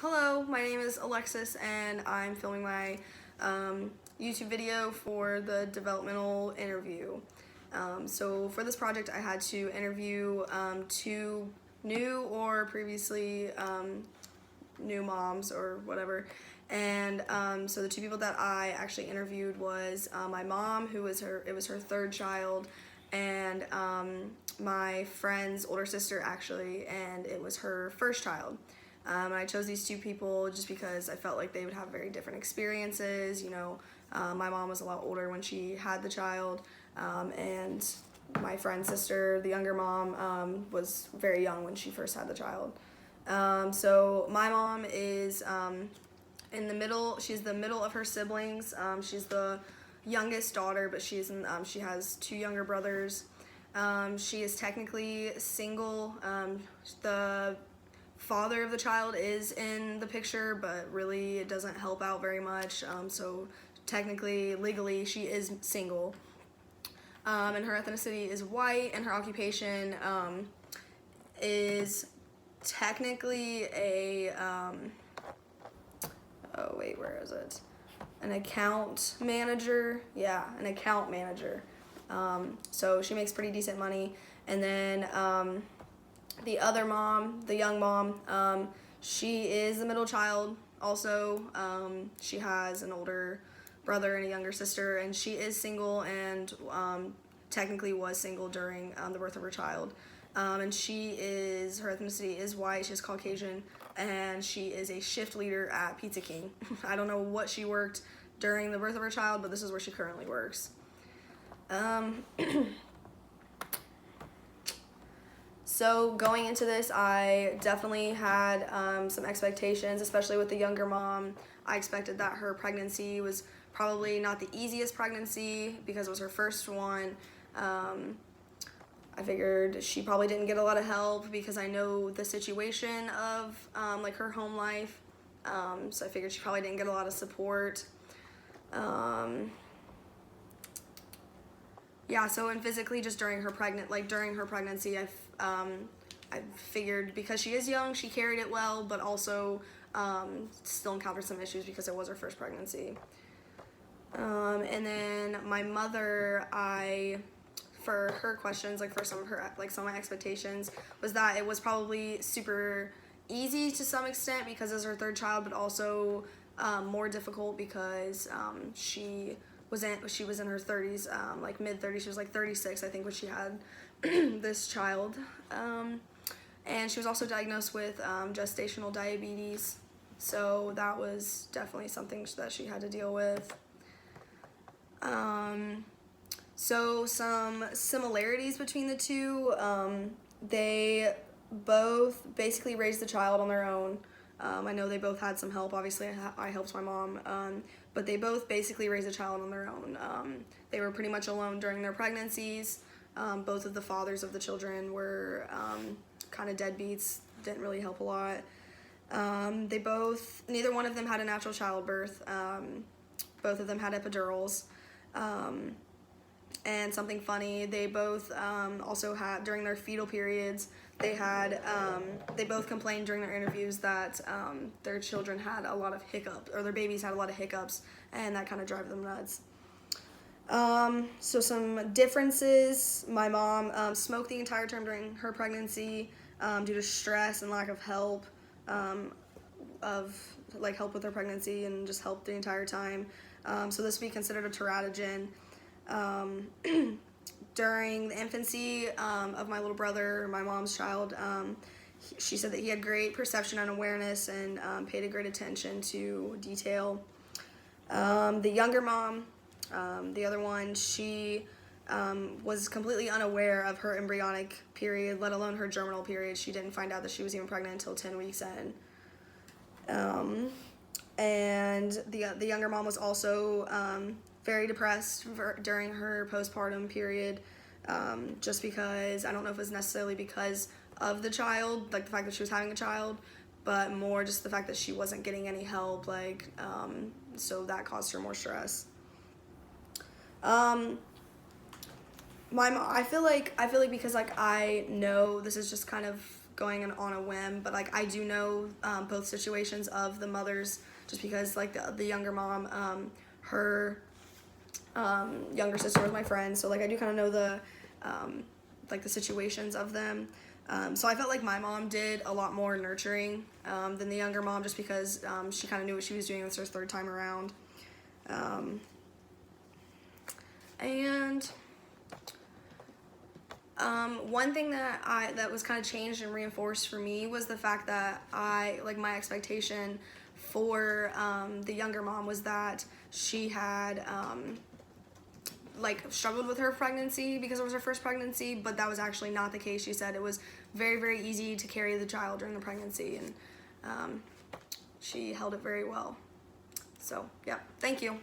Hello, my name is Alexis and I'm filming my YouTube video for the developmental interview. So for this project I had to interview two new or previously new moms or whatever. And so the two people that I actually interviewed was my mom, it was her third child, and my friend's older sister actually, and it was her first child. And I chose these two people just because I felt like they would have very different experiences. My mom was a lot older when she had the child, and my friend's sister, the younger mom, was very young when she first had the child. So my mom is in the middle. She's the middle of her siblings. She's the youngest daughter, but she has two younger brothers. She is technically single. The father of the child is in the picture, but really it doesn't help out very much. So technically, legally, she is single. And her ethnicity is white, and her occupation is technically a oh wait, where is it? An account manager. Yeah, an account manager. So she makes pretty decent money. And then the other mom, the young mom, she is the middle child also. She has an older brother and a younger sister, and she is single and technically was single during the birth of her child. And her ethnicity is white, she's Caucasian, and she is a shift leader at Pizza King. I don't know what she worked during the birth of her child, but this is where she currently works. So going into this, I definitely had some expectations, especially with the younger mom. I expected that her pregnancy was probably not the easiest pregnancy because it was her first one. I figured she probably didn't get a lot of help because I know the situation of like her home life. So I figured she probably didn't get a lot of support. Yeah, so and physically just during her pregnancy, I figured because she is young, she carried it well, but also still encountered some issues because it was her first pregnancy. And then my mother, for her questions, for some of my expectations, was that it was probably super easy to some extent because it's her third child, but also more difficult because she was in her 30s, mid-30s. She was 36, I think, when she had this child. And she was also diagnosed with gestational diabetes, so that was definitely something that she had to deal with. So some similarities between the two, they both basically raised the child on their own. I know they both had some help. Obviously, I helped my mom, but they both basically raised a child on their own. They were pretty much alone during their pregnancies. Both of the fathers of the children were kind of deadbeats, didn't really help a lot. Neither one of them had a natural childbirth. Both of them had epidurals. And something funny, they both also had, during their fetal periods, they both complained during their interviews that their children had a lot of hiccups, or their babies had a lot of hiccups, and that kind of drove them nuts. So some differences: my mom smoked the entire time during her pregnancy due to stress and lack of help, help with her pregnancy and just help the entire time. So this would be considered a teratogen. During the infancy of my little brother, my mom's child, she said that he had great perception and awareness and paid a great attention to detail. The younger mom, the other one, she was completely unaware of her embryonic period, let alone her germinal period. She didn't find out that she was even pregnant until 10 weeks in. And the younger mom was also very depressed during her postpartum period, just because, I don't know if it was necessarily because of the child, the fact that she was having a child, but more just the fact that she wasn't getting any help, so that caused her more stress. I feel like because I know this is just kind of going on a whim, but like I do know both situations of the mothers, just because like the younger mom, her younger sister was my friend, so like I do kind of know the like the situations of them. So I felt like my mom did a lot more nurturing than the younger mom, just because she kind of knew what she was doing. This was her third time around. One thing that was kind of changed and reinforced for me was the fact that my expectation for the younger mom was that she had struggled with her pregnancy because it was her first pregnancy, but that was actually not the case. She said it was very, very easy to carry the child during the pregnancy, and she held it very well. So yeah, thank you.